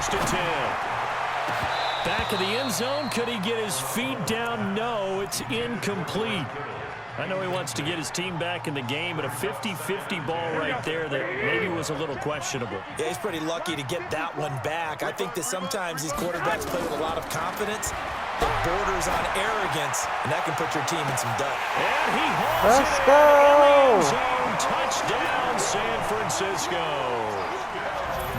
first and 10. Back of the end zone. Could he get his feet down? No, it's incomplete. I know he wants to get his team back in the game, but a 50-50 ball right there that maybe was a little questionable. Yeah, he's pretty lucky to get that one back. I think that sometimes these quarterbacks play with a lot of confidence that borders on arrogance, and that can put your team in some doubt. And he hauls it in the end zone. Touchdown, San Francisco.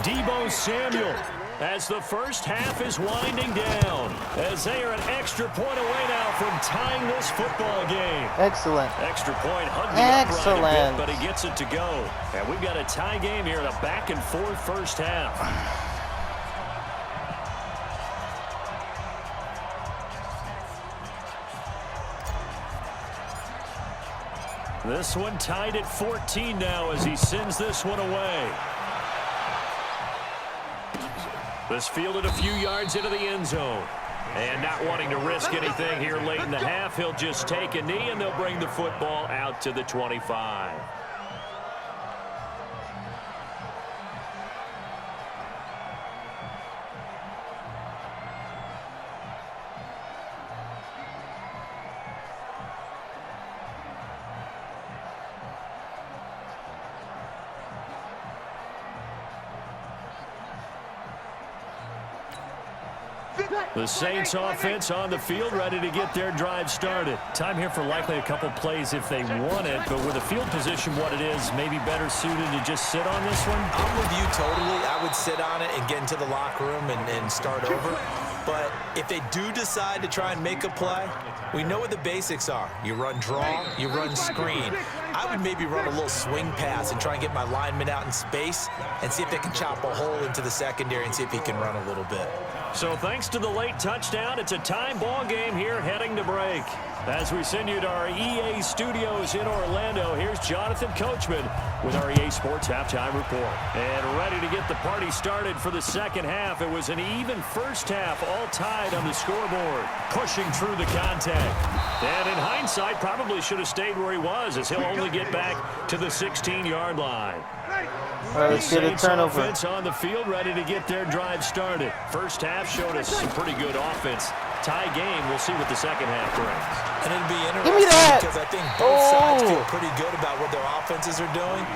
Deebo Samuel, as the first half is winding down, as they are an extra point away now from tying this football game. Excellent. Extra point hugging up Excellent. right a bit, but he gets it to go. And we've got a tie game here in a back-and-forth first half. This one tied at 14 now as he sends this one away. This fielded a few yards into the end zone. And not wanting to risk anything here late in the half, he'll just take a knee and they'll bring the football out to the 25. The Saints offense on the field, ready to get their drive started. Time here for likely a couple plays if they want it, but with the field position what it is, maybe better suited to just sit on this one? I'm with you totally. I would sit on it and get into the locker room and start over. But if they do decide to try and make a play, we know what the basics are. You run draw, you run screen. I would maybe run a little swing pass and try and get my lineman out in space and see if they can chop a hole into the secondary and see if he can run a little bit. So thanks to the late touchdown, it's a time ball game here heading to break. As we send you to our EA studios in Orlando, here's Jonathan Coachman with our EA Sports Halftime Report. And ready to get the party started for the second half. It was an even first half, all tied on the scoreboard, pushing through the contact. And in hindsight, probably should have stayed where he was, as he'll only get back to the 16-yard line. All right, let's get a turnover. Offense on the field, ready to get their drive started. First half showed us some pretty good offense. Tie game, we'll see what the second half brings. And it'll be Give me interesting that. because I think both sides feel pretty good about what their offenses are doing.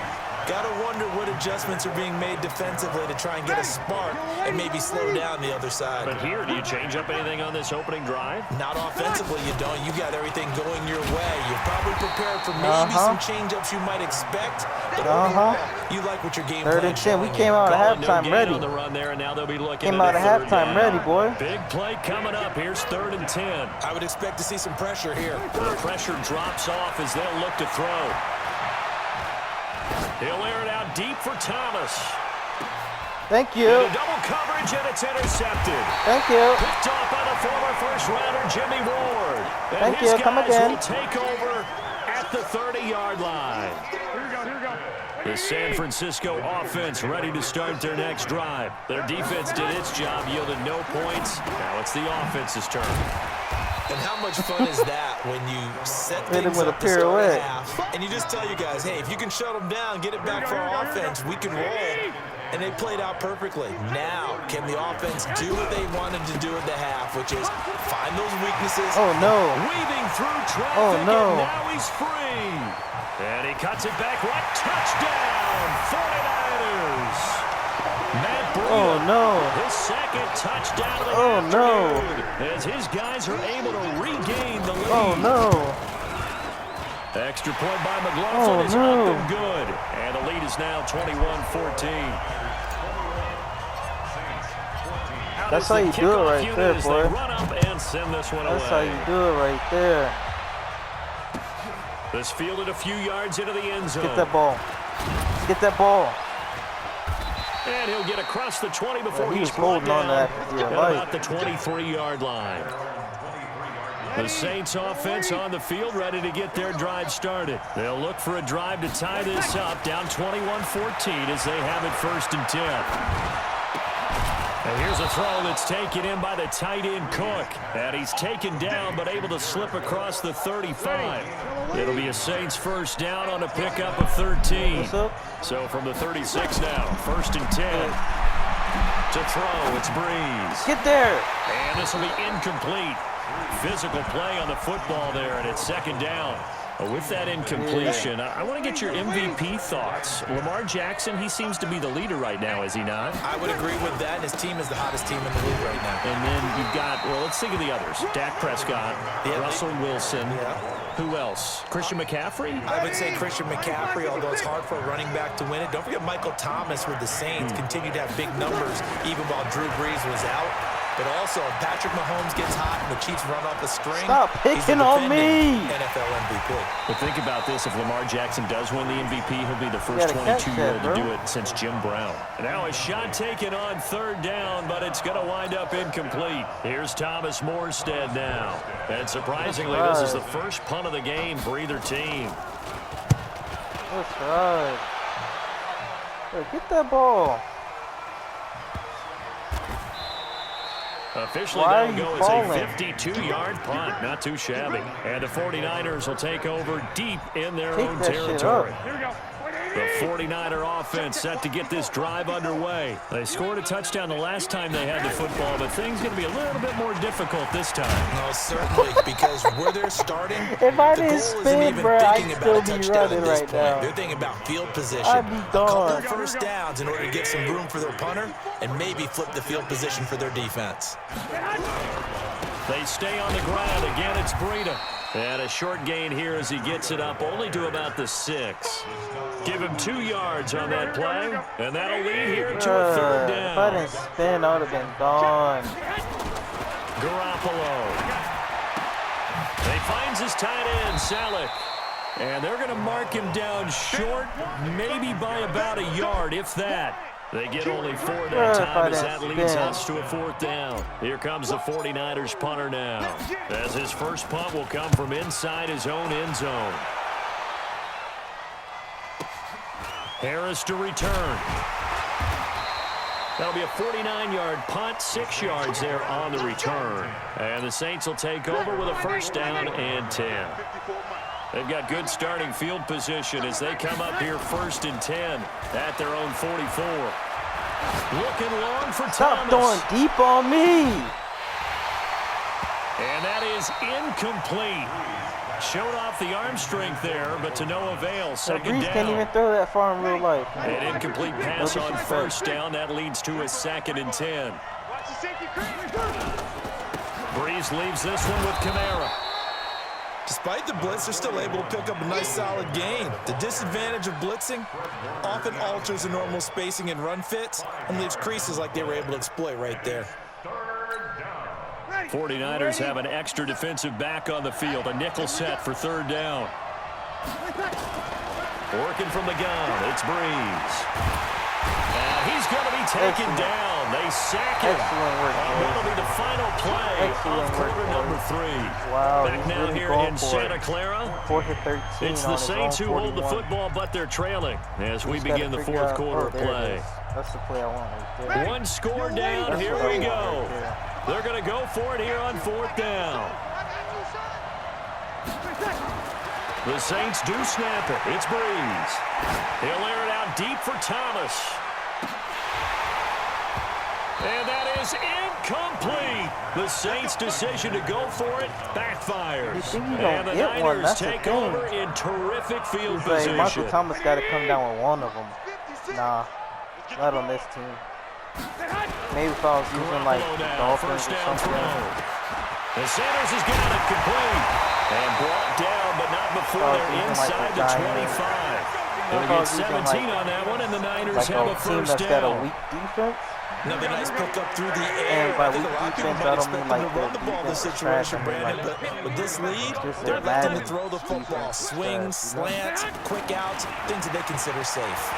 Got to wonder what adjustments are being made defensively to try and get a spark and maybe slow down the other side. But here, do you change up anything on this opening drive? Not offensively, you don't. You got everything going your way. You're probably prepared for maybe some change-ups you might expect. But overall, you like what your game plan is. 3rd and 10. We came out at halftime ready. On the run there, and now they'll be looking Came out at halftime ready, boy. Big play coming up. Here's 3rd and 10. I would expect to see some pressure here. The pressure drops off as they'll look to throw. He'll air it out deep for Thomas. Thank you. Into double coverage, and it's intercepted. Thank you. Picked off by the former first-rounder Jimmy Ward. And Thank his you. Come guys again. will take over at the 30-yard line. Here we go. The San Francisco offense ready to start their next drive. Their defense did its job, yielded no points. Now it's the offense's turn. And how much fun is that when you set Hit him things with up a to start a pirouette. half, and you just tell you guys, hey, if you can shut them down, get it back for our offense, we can roll. And they played out perfectly. Now, can the offense do what they wanted to do at the half, which is find those weaknesses? Oh, no. Weaving through traffic, Oh, no. and now he's free. And he cuts it back right. Touchdown, 49ers. Matt Breida, Oh, no. his second touchdown of the Oh, no. afternoon, as his guys are able to regain the lead. Oh, no. Extra point by McLaughlin is no. up and good. And the lead is now 21-14. That's how you do it right there, boy. They run up and send this one That's away. how you do it right there. This fielded a few yards into the end zone. Get that ball. Get that ball. And he'll get across the 20 before Yeah, he he's was brought holding on down to that for dear at life. about the 23-yard line. The Saints offense on the field ready to get their drive started. They'll look for a drive to tie this up, down 21-14 as they have it 1st and 10. And here's a throw that's taken in by the tight end Cook. And he's taken down but able to slip across the 35. It'll be a Saints first down on a pickup of 13. What's up? So from the 36 now, 1st and 10. To throw, it's Breeze. Get there. And this will be incomplete. Physical play on the football there, and it's second down. With that incompletion, I want to get your MVP thoughts. Lamar Jackson, he seems to be the leader right now, is he not? I would agree with that. His team is the hottest team in the league right now. And then you've got, well, let's think of the others. Dak Prescott, Russell Wilson. Who else? Christian McCaffrey? I would say Christian McCaffrey, although it's hard for a running back to win it. Don't forget Michael Thomas with the Saints continued to have big numbers even while Drew Brees was out. But also, if Patrick Mahomes gets hot and the Chiefs run off the string, Stop picking on me. NFL MVP. But think about this. If Lamar Jackson does win the MVP, he'll be the first 22-year-old to do it since Jim Brown. Now a shot taken on third down, but it's going to wind up incomplete. Here's Thomas Morstead now. And surprisingly, this is the first punt of the game for either team. That's right. Hey, get that ball. Officially, that'll go as a 52-yard punt. Not too shabby. And the 49ers will take over deep in their own territory. The 49er offense set to get this drive underway. They scored a touchdown the last time they had the football, but things going to be a little bit more difficult this time. No, certainly, because where they're starting, if I the didn't goal spin, isn't even bro, thinking I'd about a still be touchdown running at this right point. now. They're thinking about field position. I'd be A couple gone. of first downs in order to get some room for their punter and maybe flip the field position for their defense. They stay on the ground. Again, it's Breida. And a short gain here as he gets it up only to about the 6. Give him 2 yards on that play, and that'll lead here to a third down. If I didn't spin, I would have been gone. Garoppolo. They finds his tight end, Salek. And they're going to mark him down short, maybe by about a yard, if that. They get only 4 that time as that leads us to a 4th down. Here comes the 49ers punter now, as his first punt will come from inside his own end zone. Harris to return. That'll be a 49-yard punt, 6 yards there on the return. And the Saints will take over with a first down and 10. They've got good starting field position as they come up here 1st and 10 at their own 44. Looking long for Thomas. Stop throwing deep on me. And that is incomplete. Showed off the arm strength there, but to no avail. Second Breeze down. can't even throw that far in real life. An incomplete pass on first down. That leads to a 2nd and 10. Breeze leaves this one with Kamara. Despite the blitz, they're still able to pick up a nice solid gain. The disadvantage of blitzing often alters the normal spacing and run fits and leaves creases like they were able to exploit right there. 49ers have an extra defensive back on the field. A nickel set for third down. Working from the gun, it's Breeze. And he's going to be taken down. They sack him. Excellent work. That'll be the final play of quarter number 3. Wow, Back now really here in Santa Clara. 4th and 13 It's the Saints who hold the football, but they're trailing as we begin the 4th quarter play. That's the play I want right there. One score down. Here we go. They're going to go for it here on 4th down. The Saints do snap it. It's Breeze. He'll air it out deep for Thomas. And that is incomplete. The Saints' decision to go for it backfires. And the Niners take over in terrific field position. Michael Thomas got to come down with one of them. Nah, not on this team. Maybe if I was using like Dolphins or something. The Sanders has got it complete. And brought down, but not before they're inside the 25. They'll get 17 on that one, and the Niners have a first down. Got a weak defense. Another nice pick up through the air. By I think a lot of people might expect them to run the ball in this situation, Brandon, but with this lead, they're looking to throw the football. Swings, slants, quick outs, things that they consider safe.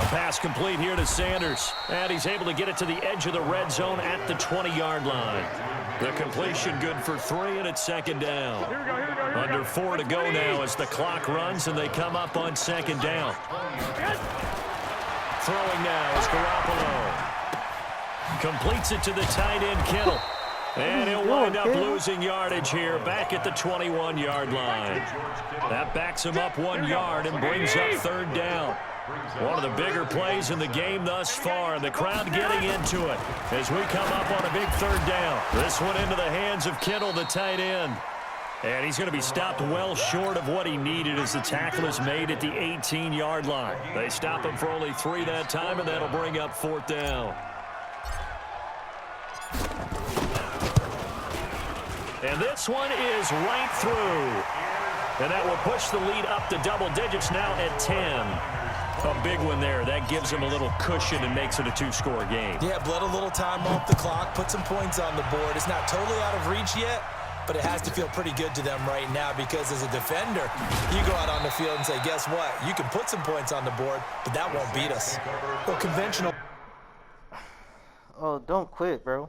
Pass complete here to Sanders. And he's able to get it to the edge of the red zone at the 20-yard line. The completion good for 3, and it's 2nd down. Under 4 to go now as the clock runs, and they come up on 2nd down. Throwing now is Garoppolo. Completes it to the tight end, Kittle. And he'll wind up losing yardage here back at the 21-yard line. That backs him up 1 yard and brings up 3rd down. One of the bigger plays in the game thus far, and the crowd getting into it as we come up on a big third down. This one into the hands of Kittle, the tight end. And he's going to be stopped well short of what he needed as the tackle is made at the 18-yard line. They stop him for only 3 that time, and that'll bring up 4th down. And this one is right through. And that will push the lead up to double digits now at 10. A big one there. That gives him a little cushion and makes it a 2-score game. Yeah, bled a little time off the clock, put some points on the board. It's not totally out of reach yet, but it has to feel pretty good to them right now because as a defender, you go out on the field and say, guess what? You can put some points on the board, but that won't beat us. Well, conventional. Oh, don't quit, bro.